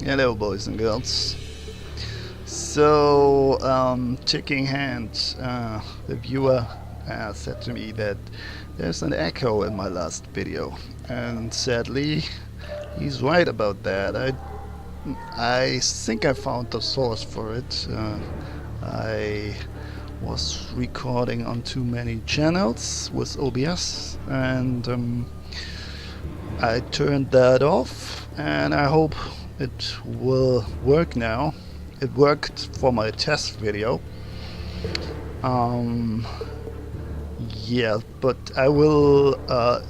Hello, boys and girls. So, Ticking Hand, the viewer said to me that there's an echo in my last video, and sadly, he's right about that. I think I found the source for it. I was recording on too many channels with OBS, and I turned that off, and I hope it will work now. It worked for my test video. Yeah, but I will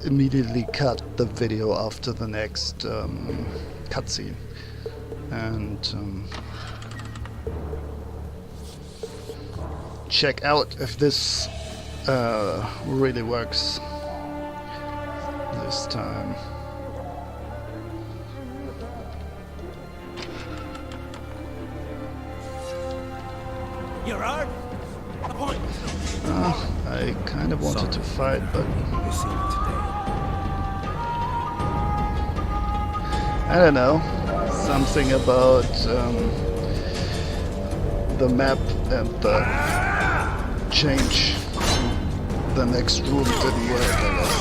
immediately cut the video after the next cutscene, and check out if this really works this time. Geralt? Appoint. I kind of wanted to fight, but I don't know. Something about the map and the change to the next room didn't work, I guess.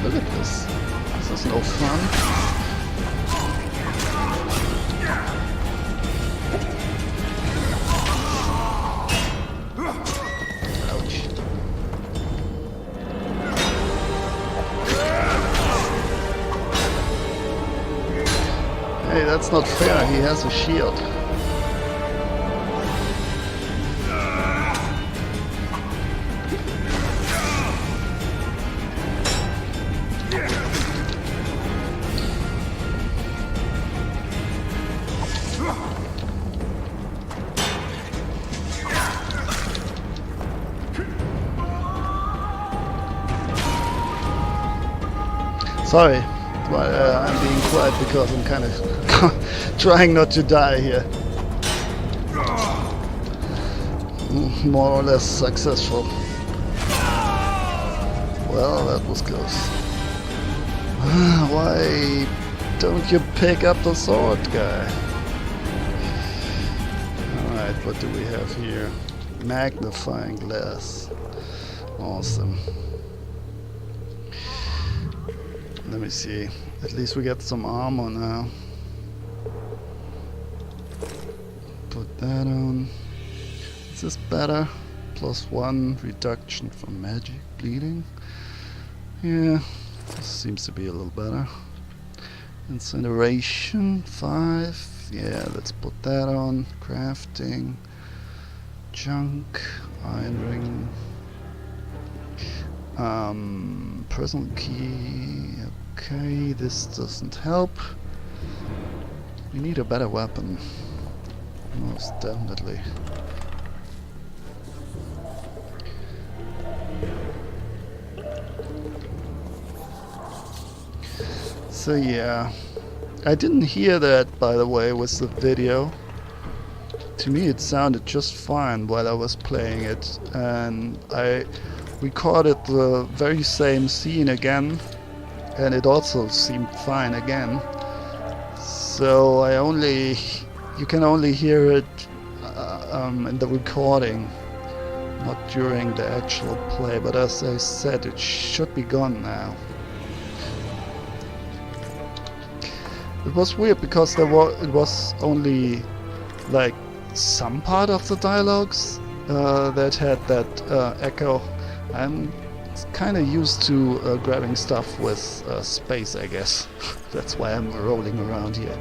Look at this. This is no fun. Hey, that's not fair, he has a shield. Sorry, I'm being quiet because I'm kind of trying not to die here. More or less successful. Well, that was close. Why don't you pick up the sword, guy? Alright, what do we have here? Magnifying glass. Awesome. Let me see. At least we get some armor now. Put that on. Is this better? +1 reduction from magic bleeding. Yeah, this seems to be a little better. Incineration 5. Yeah, let's put that on. Crafting. Junk. Iron ring. Personal key. Okay, this doesn't help. We need a better weapon. Most definitely. So yeah, I didn't hear that, by the way, with the video. To me it sounded just fine while I was playing it, and I recorded the very same scene again, and it also seemed fine again. So you can only hear it in the recording, not during the actual play. But as I said, it should be gone now. It was weird because it was only like some part of the dialogues that had that echo. I'm kind of used to grabbing stuff with space, I guess. That's why I'm rolling around here.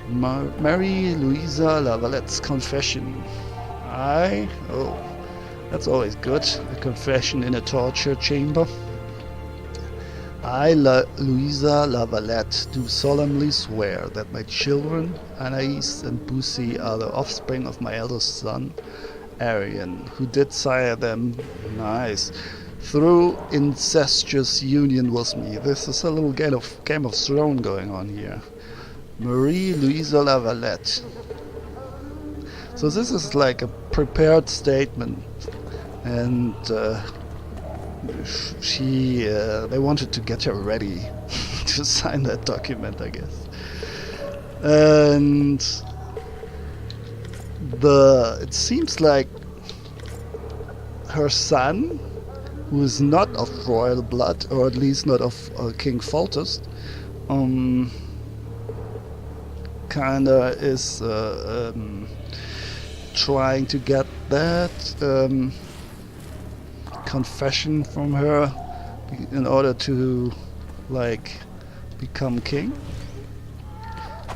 Mary Louisa Lavalette's confession. Oh, that's always good. A confession in a torture chamber. I, Louisa Lavalette, do solemnly swear that my children, Anais and Bussy, are the offspring of my eldest son, Arian, who did sire them, nice, through incestuous union with me. This is a little Game of Thrones going on here. Marie Louisa Lavalette. So this is like a prepared statement, and they wanted to get her ready to sign that document, I guess. And it seems like her son, who is not of royal blood, or at least not of King Foltest, kinda is trying to get that confession from her in order to, like, become king.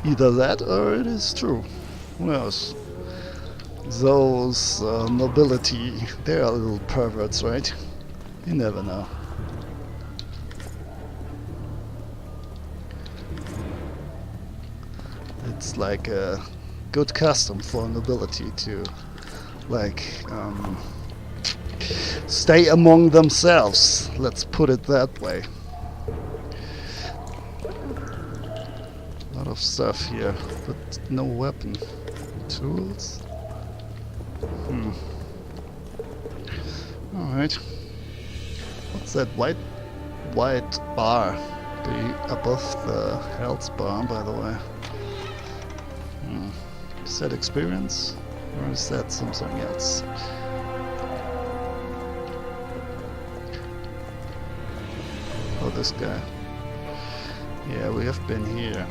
Either that or it is true. Who knows? Those nobility, they are little perverts, right? You never know. It's like a good custom for nobility to, like, stay among themselves. Let's put it that way. A lot of stuff here, but no weapon. Tools? Alright. What's that white bar above the health bar, by the way? Is that experience? Or is that something else? Oh, this guy. Yeah, we have been here.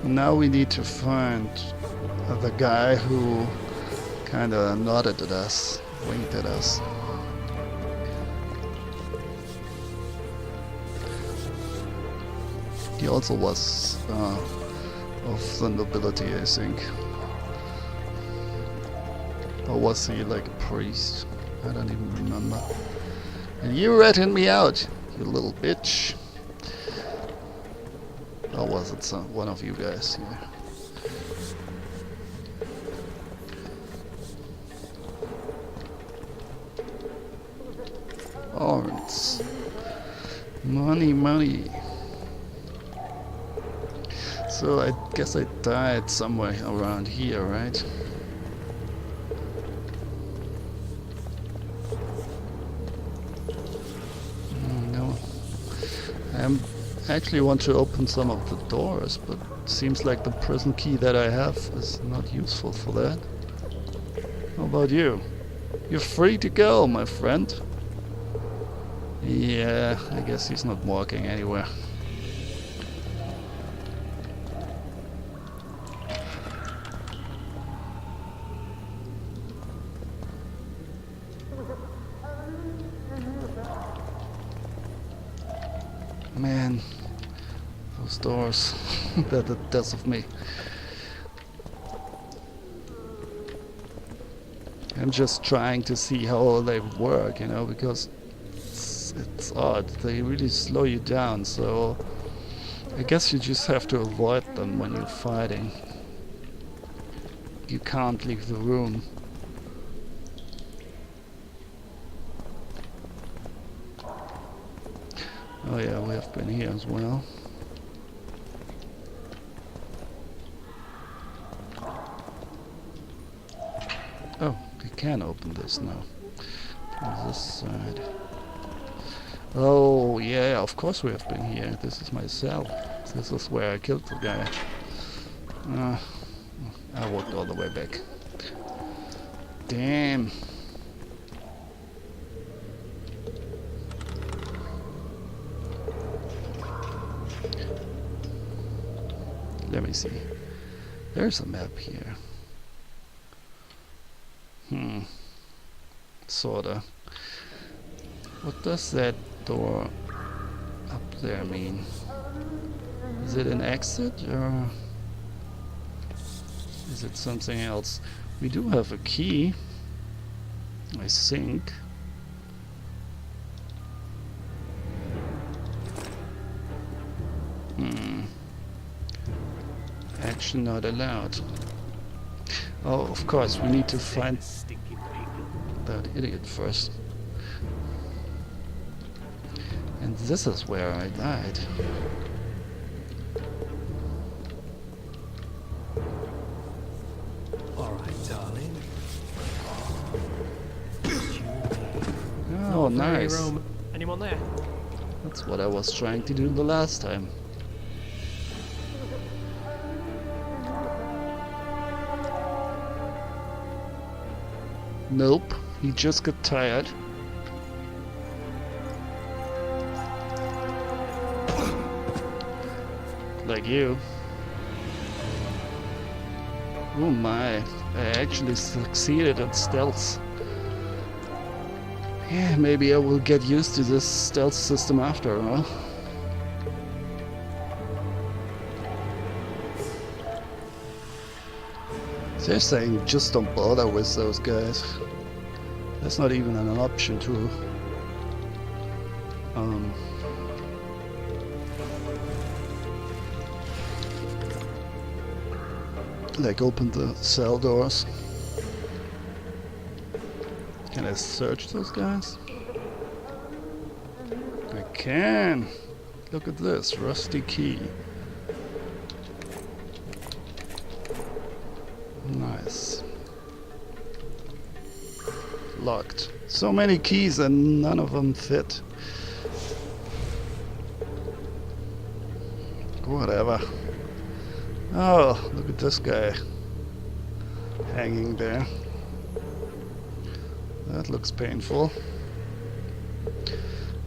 Now we need to find the guy who kinda nodded at us, winked at us. He also was of the nobility, I think. Or was he like a priest? I don't even remember. And you ratted me out, you little bitch. Or was it one of you guys here? Alright. Money, money. So I guess I died somewhere around here, right? No. I actually want to open some of the doors, but it seems like the prison key that I have is not useful for that. How about you? You're free to go, my friend. Yeah, I guess he's not walking anywhere. Man, those doors, they're the death of me. I'm just trying to see how they work, you know, because it's odd. They really slow you down, so I guess you just have to avoid them when you're fighting. You can't leave the room. Oh yeah, we have been here as well. Oh, we can open this now. On this side. Oh yeah, of course we have been here. This is my cell. This is where I killed the guy. I walked all the way back. Damn. Let me see. There's a map here. Sorta. What does that door up there mean? Is it an exit or is it something else? We do have a key, I think. Action not allowed. Oh, of course, we need to find that idiot first. And this is where I died. Nice. room. Anyone there? That's what I was trying to do the last time. Nope, he just got tired. Like you. Oh my, I actually succeeded at stealth. Yeah, maybe I will get used to this stealth system after all. They're saying just don't bother with those guys. That's not even an option to like open the cell doors. Can I search those guys? I can! Look at this, rusty key. Nice. Locked. So many keys and none of them fit. Whatever. Oh, look at this guy. Hanging there. That looks painful.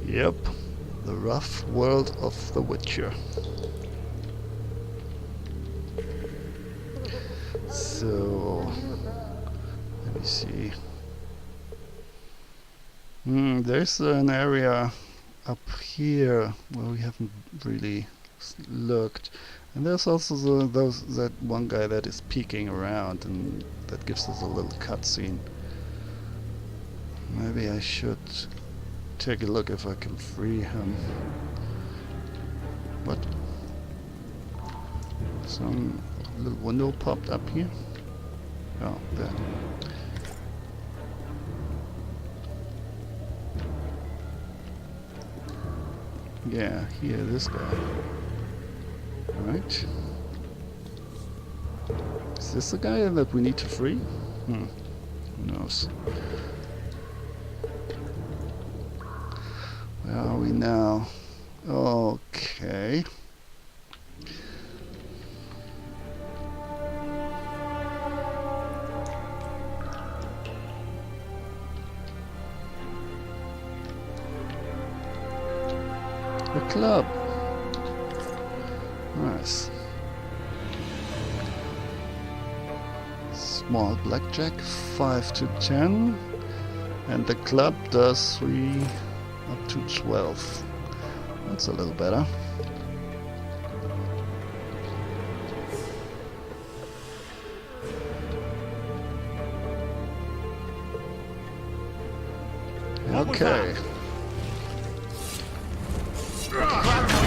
Yep. The rough world of the Witcher. So, let me see. There's an area up here where we haven't really looked, and there's also that one guy that is peeking around, and that gives us a little cutscene. Maybe I should take a look if I can free him. What? Some little window popped up here. Oh, there. Yeah, here, this guy. Right. Is this the guy that we need to free? Who knows? Where are we now? Okay. The club. Nice. Small blackjack, 5 to 10. And the club does 3 up to 12. That's a little better. Okay.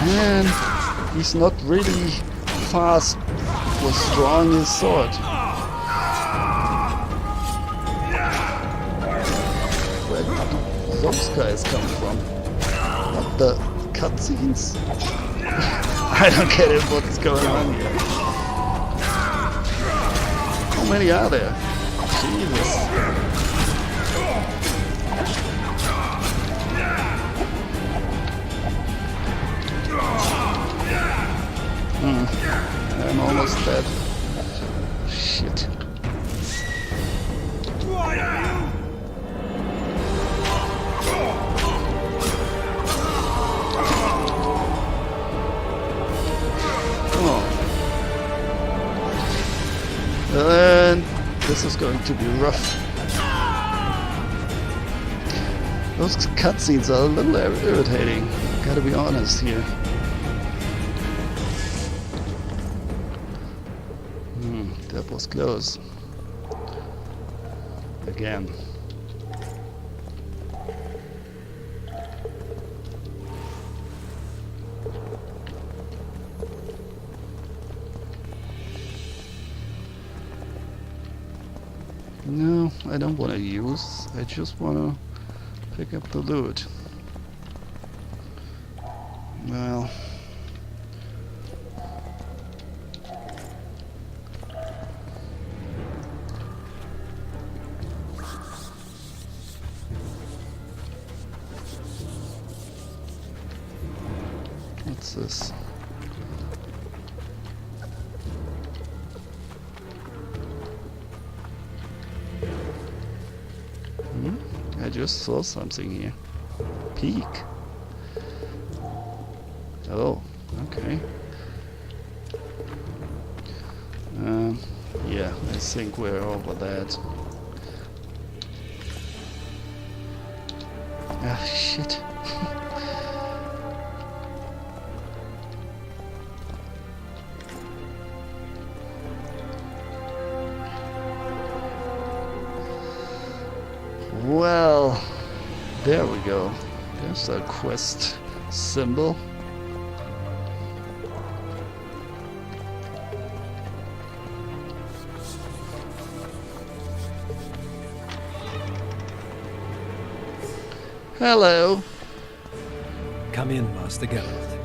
Man, he's not really fast with drawing his sword. Where do those guys come from? What the cutscenes? I don't get it, what's going on here. How many are there? Jesus. I'm almost dead. Shit. Oh. And this is going to be rough. Those cutscenes are a little irritating. Gotta be honest here. That was close. Again. No, I don't want to use. I just want to pick up the loot. Well. What's this? I just saw something here. Peak. Oh, okay. Yeah, I think we're over that. Ah, shit. Well, there we go. There's a quest symbol. Hello. Come in, Master Geralt.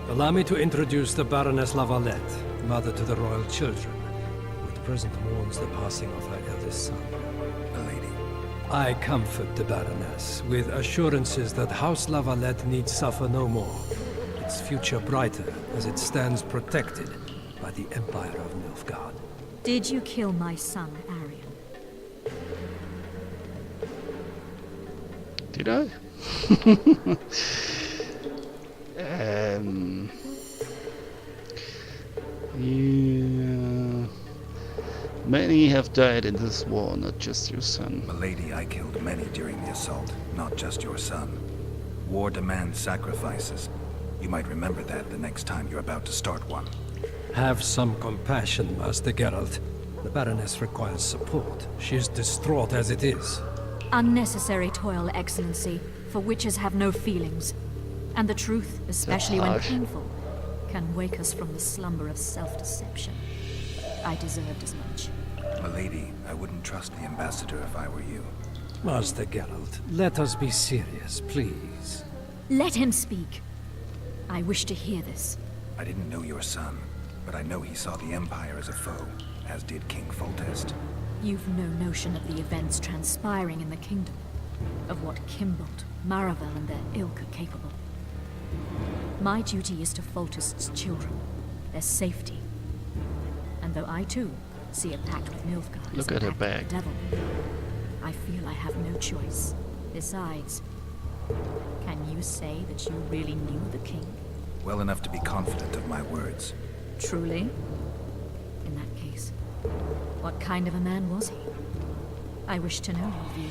Allow me to introduce the Baroness Lavalette, mother to the royal children, who at present mourns the passing of her eldest son. Milady. I comfort the Baroness with assurances that House Lavalette need suffer no more, its future brighter as it stands protected by the Empire of Nilfgaard. Did you kill my son, Arian? Did I? Yeah. Many have died in this war, not just your son. Milady, I killed many during the assault, not just your son. War demands sacrifices. You might remember that the next time you're about to start one. Have some compassion, Master Geralt. The Baroness requires support. She is distraught as it is. Unnecessary toil, Excellency, for witches have no feelings. And the truth, especially when harsh. painful, can wake us from the slumber of self-deception. I deserved as much. Milady, I wouldn't trust the ambassador if I were you. Master Geralt, let us be serious, please. Let him speak. I wish to hear this. I didn't know your son, but I know he saw the Empire as a foe, as did King Foltest. You've no notion of the events transpiring in the kingdom, of what Kimbolt, Maravel, and their ilk are capable. My duty is to Foltest's children, their safety. And though I too see a pact with Nilfgaard as Look a at her pact with bag. the devil, I feel I have no choice. Besides, can you say that you really knew the king? Well enough to be confident of my words. Truly? In that case, what kind of a man was he? I wish to know your view.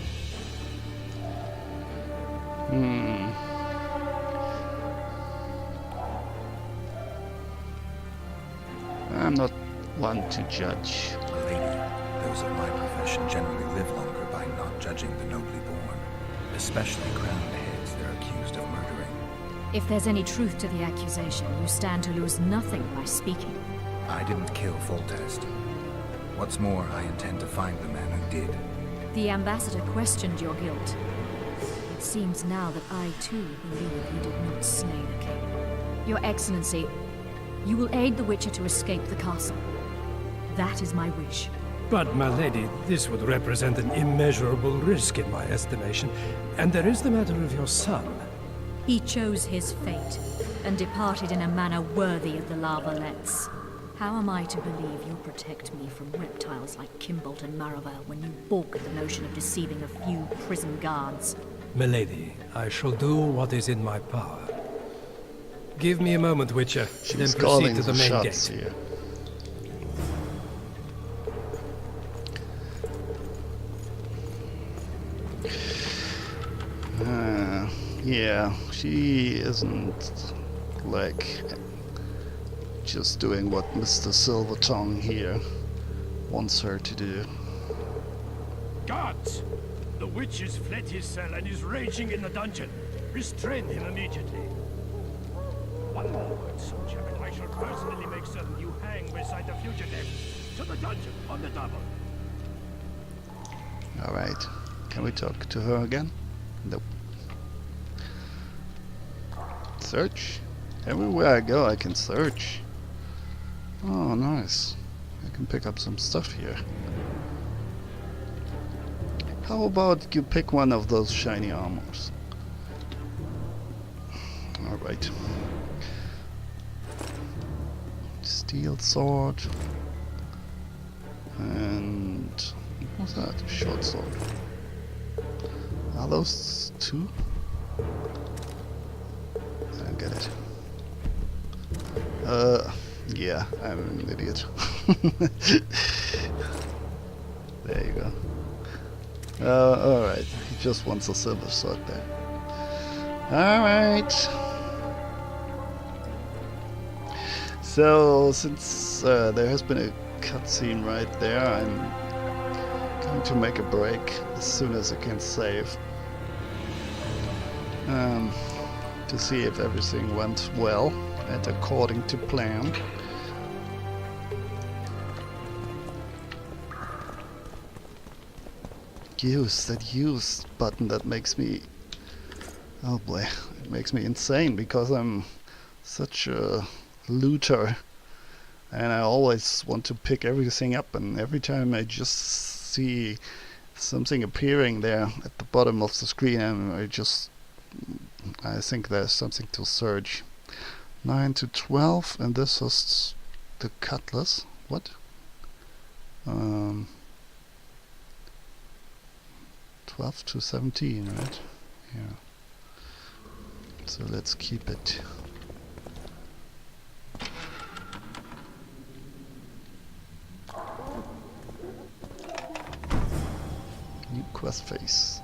I'm not one to judge. Milady, those of my profession generally live longer by not judging the nobly born, especially crowned heads they're accused of murdering. If there's any truth to the accusation, you stand to lose nothing by speaking. I didn't kill Foltest. What's more, I intend to find the man who did. The ambassador questioned your guilt. It seems now that I too believe you did not slay the king. Your Excellency, you will aid the Witcher to escape the castle. That is my wish. But, my lady, this would represent an immeasurable risk in my estimation. And there is the matter of your son. He chose his fate, and departed in a manner worthy of the Lavalettes. How am I to believe you'll protect me from reptiles like Kimbolt and Maravel when you balk at the notion of deceiving a few prison guards? Milady, I shall do what is in my power. Give me a moment, Witcher, then She's proceed calling to the the main shots gate. here. Yeah, she isn't like just doing what Mr. Silvertongue here wants her to do. Guards! The witch has fled his cell and is raging in the dungeon. Restrain him immediately. One more word, soldier, and I shall personally make certain you hang beside the fugitive. To the dungeon, on the double. Alright, can we talk to her again? Nope. Search? Everywhere I go I can search. Oh, nice. I can pick up some stuff here. How about you pick one of those shiny armors? Alright. Steel sword. And what was that? Short sword. Are those two? I don't get it. Yeah, I'm an idiot. There you go. Alright, he just wants a silver sword there. Alright. So, since there has been a cutscene right there, I'm going to make a break as soon as I can save. To see if everything went well and according to plan. Use button that makes me, oh boy, it makes me insane because I'm such a looter and I always want to pick everything up, and every time I just see something appearing there at the bottom of the screen I think there's something to search. 9 to 12, and this was the cutlass. What? 12 to 17, right? Yeah. So let's keep it. New quest phase.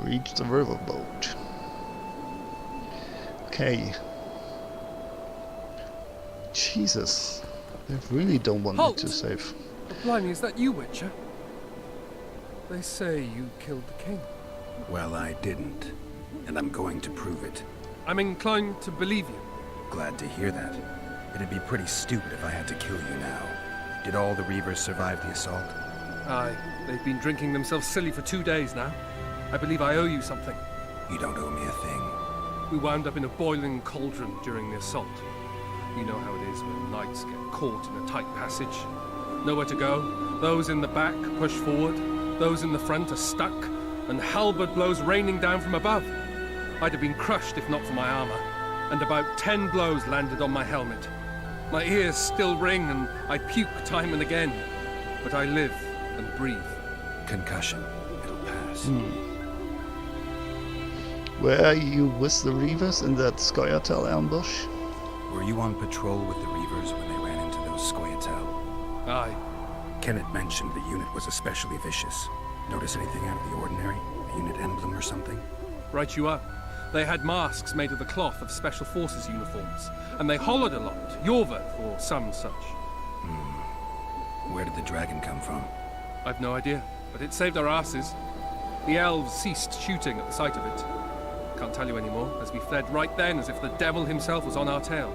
Reach the riverboat. Okay. Jesus. They really don't want me to save. Blimey, is that you, Witcher? They say you killed the king. Well, I didn't. And I'm going to prove it. I'm inclined to believe you. Glad to hear that. It'd be pretty stupid if I had to kill you now. Did all the Reavers survive the assault? Aye. They've been drinking themselves silly for 2 days now. I believe I owe you something. You don't owe me a thing. We wound up in a boiling cauldron during the assault. You know how it is when knights get caught in a tight passage. Nowhere to go. Those in the back push forward. Those in the front are stuck. And halberd blows raining down from above. I'd have been crushed if not for my armor. And about 10 blows landed on my helmet. My ears still ring and I puke time and again. But I live and breathe. Concussion. It'll pass. Were you with the Reavers in that Scoia'tael ambush? Were you on patrol with the Reavers when they ran into those Scoia'tael? Aye. Kenneth mentioned the unit was especially vicious. Notice anything out of the ordinary? A unit emblem or something? Right you are. They had masks made of the cloth of Special Forces uniforms, and they hollered a lot, Yorveth or some such. Where did the dragon come from? I've no idea, but it saved our asses. The elves ceased shooting at the sight of it. Can't tell you anymore, as we fled right then as if the devil himself was on our tail.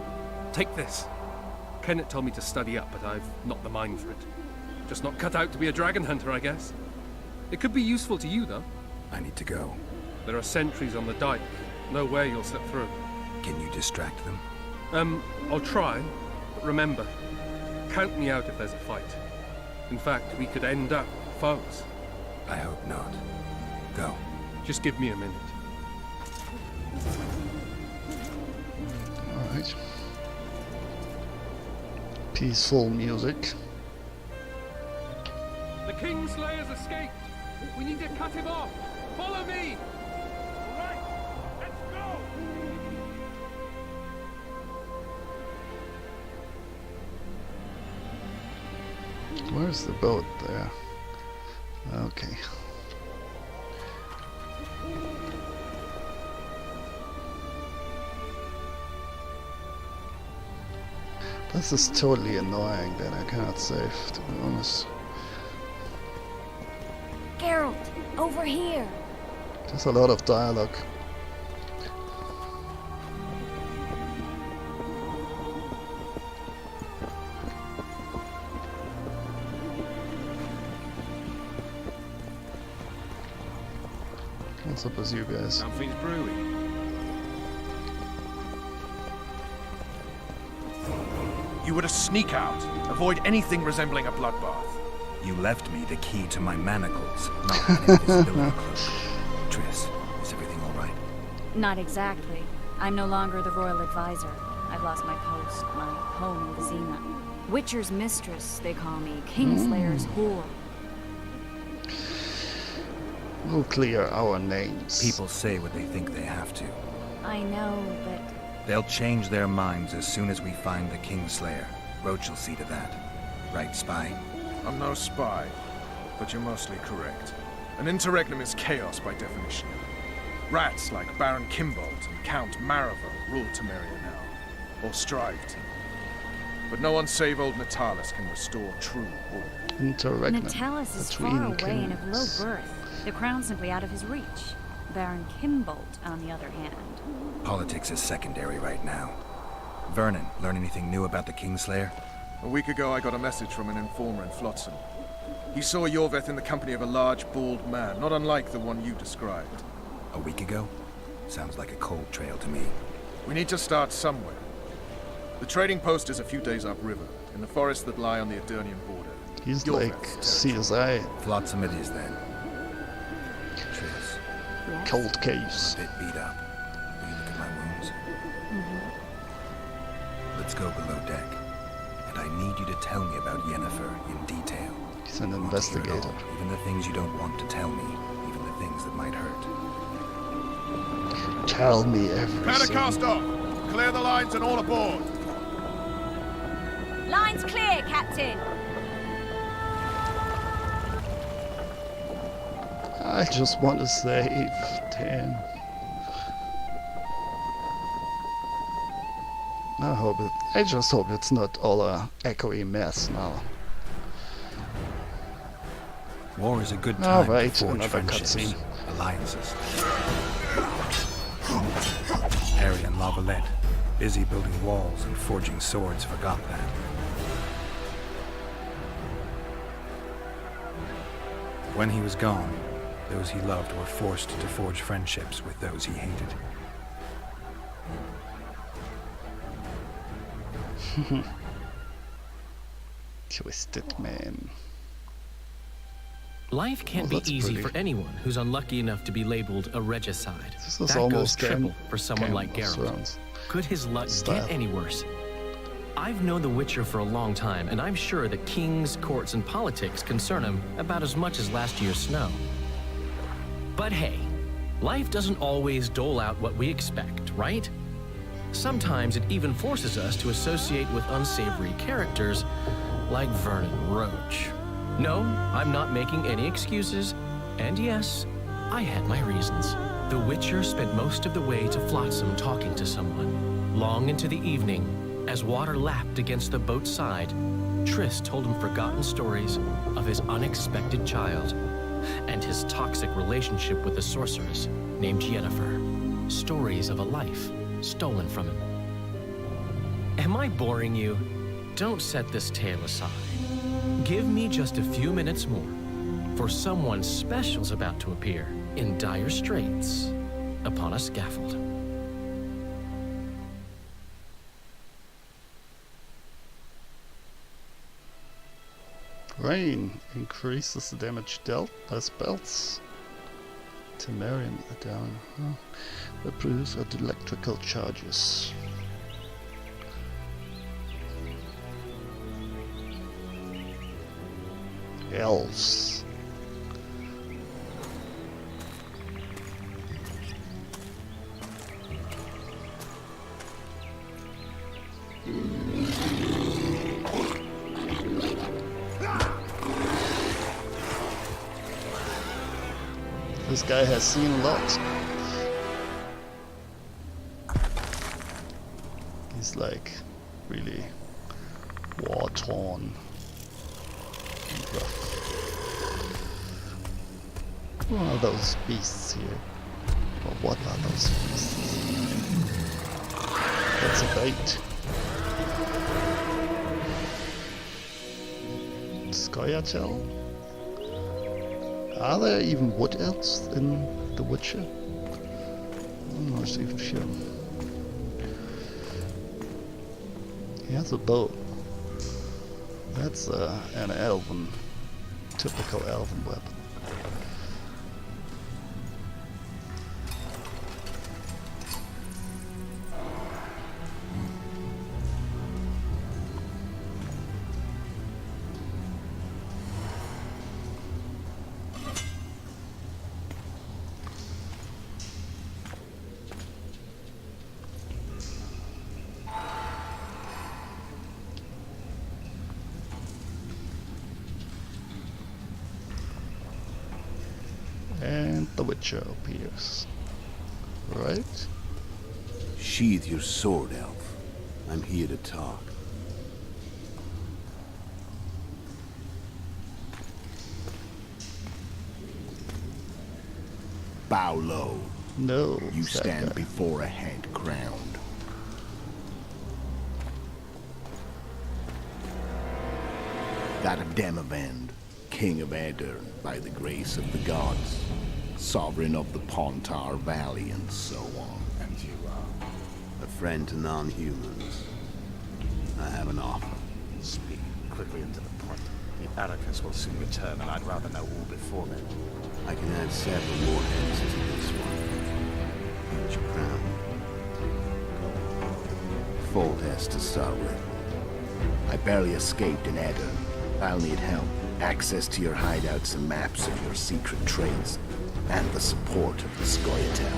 Take this. Kenneth told me to study up, but I've not the mind for it. Just not cut out to be a dragon hunter, I guess. It could be useful to you, though. I need to go. There are sentries on the dike. No way you'll slip through. Can you distract them? I'll try, but remember, count me out if there's a fight. In fact, we could end up foes. I hope not. Go. Just give me a minute. Alright. Peaceful music. The Kingslayer's escaped! We need to cut him off! Follow me! Right, let's go! Where's the boat there? Okay. This is totally annoying that I cannot save, to be honest. Geralt, over here! There's a lot of dialogue. What's up with you guys? Something's brewing. You were to sneak out. Avoid anything resembling a bloodbath. You left me the key to my manacles, not an invisibility cloak. Triss, is everything all right? Not exactly. I'm no longer the royal advisor. I've lost my post, my home in Vizima. Witcher's mistress, they call me. Kingslayer's whore. We'll clear our names. People say what they think they have to. I know, but They'll change their minds as soon as we find the Kingslayer. Roach will see to that. Right, Spy? I'm no spy, but you're mostly correct. An interregnum is chaos by definition. Rats like Baron Kimbold and Count Maravel rule Temeria now, or strive to. But no one save old Natalis can restore true order. Interregnum Natalis is between far away and of low kings. birth. The crown's simply out of his reach. Baron Kimbold, on the other hand. Politics is secondary right now. Vernon, learn anything new about the Kingslayer? A week ago, I got a message from an informer in Flotsam. He saw Yorveth in the company of a large, bald man, not unlike the one you described. A week ago? Sounds like a cold trail to me. We need to start somewhere. The trading post is a few days upriver, in the forests that lie on the Edirnian border. He's Yorveth's like territory. CSI, Flotsam it is then. Tris, Yes? cold case. a bit beat up. Will you look at my wounds? Let's go below deck. And I need you to tell me about Yennefer in detail. He's an I want to hear it investigator. all, even the things you don't want to tell me, even the things that might hurt. Tell me Prepare to everything. cast off! Clear the lines and all aboard! Line's clear, Captain! I just want to save 10. I just hope it's not all a echoey mess now. War is a good All time right, to forge another friendships, cutscene. alliances. Harry and Lavalette, busy building walls and forging swords, forgot that. When he was gone, those he loved were forced to forge friendships with those he hated. Twisted man. Life can't Oh, be that's easy pretty. for anyone who's unlucky enough to be labeled a regicide. This is That goes almost triple for someone Game like of Geralt. Thrones. Could his luck Style. get any worse? I've known The Witcher for a long time, and I'm sure that kings, courts, and politics concern him about as much as last year's snow. But hey, life doesn't always dole out what we expect, right? Sometimes it even forces us to associate with unsavory characters like Vernon Roach. No, I'm not making any excuses, and yes, I had my reasons. The Witcher spent most of the way to Flotsam talking to someone. Long into the evening, as water lapped against the boat's side, Tris told him forgotten stories of his unexpected child and his toxic relationship with a sorceress named Yennefer. Stories of a life stolen from him. Am I boring you? Don't set this tale aside. Give me just a few minutes more, for someone special's about to appear in dire straits upon a scaffold. Rain increases the damage dealt by spells. Temerian down. That produce electrical charges. Elves. This guy has seen a lot. He's like really war-torn and rough. Who are those beasts here? Or what are those beasts? That's a bait. Scoia'tael? Are there even wood elves in The Witcher? I'm not even sure. He has a bow. That's an elven, typical elven weapon. picture appears. Right? Sheathe your sword, elf. I'm here to talk. Bow low. No. You that stand guy. before a head crowned. That of Demavend, king of Aedirn, by the grace of the gods, sovereign of the Pontar Valley, and so on. And you are? A friend to non-humans. I have an offer. Speak quickly and to the point. The Arrakis will soon return, and I'd rather know all before then. I can add several more heads to this one. Each crown. Full test to start with. I barely escaped in Aedirn. I'll need help. Access to your hideouts and maps of your secret trades. And the support of the Scoia'tael.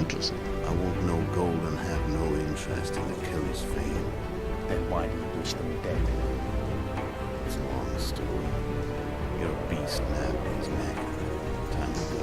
Interesting. I want no gold and have no interest in the killer's fame. Then why do you wish them dead? It's a long story. Your beast nabbed his neck. Time to go.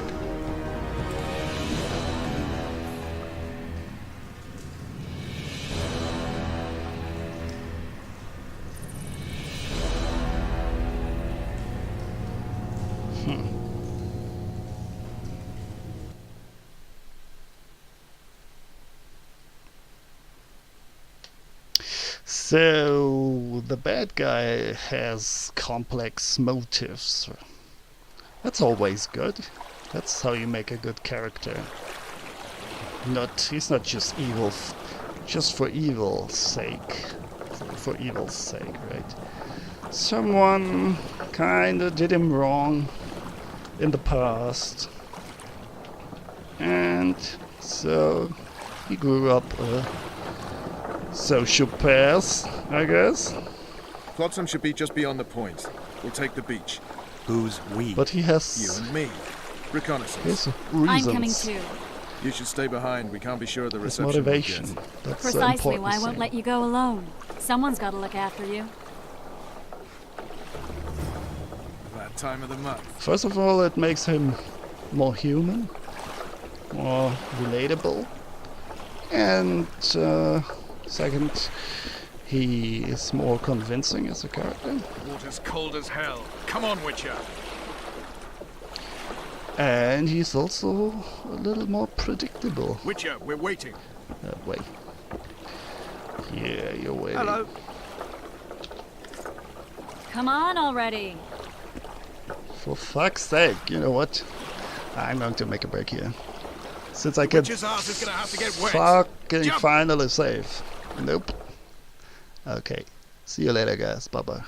So the bad guy has complex motives. That's always good. That's how you make a good character. He's not just evil, just for evil's sake. For evil's sake, right? Someone kinda did him wrong in the past, and so he grew up a sociopath, I guess. Flotsam should be just beyond the point. We'll take the beach. Who's we? But he You has and me. Reconnaissance. his I'm reasons, coming too. You should stay behind. We can't be sure of the his reception. motivation. we'll get. That's the Precisely important why I won't thing. let you go alone. Someone's got to look after you. That time of the month. First of all, it makes him more human, more relatable, and second, he is more convincing as a character. Water's cold as hell. Come on, Witcher. And he's also a little more predictable. Witcher, we're waiting. Wait. Yeah, you're waiting. Hello. Come on already. For fuck's sake, you know what? I'm going to make a break here. Since I can Witcher's ass is gonna have to get wet. fucking Jump. finally save. Nope. Okay. See you later, guys. Bye-bye.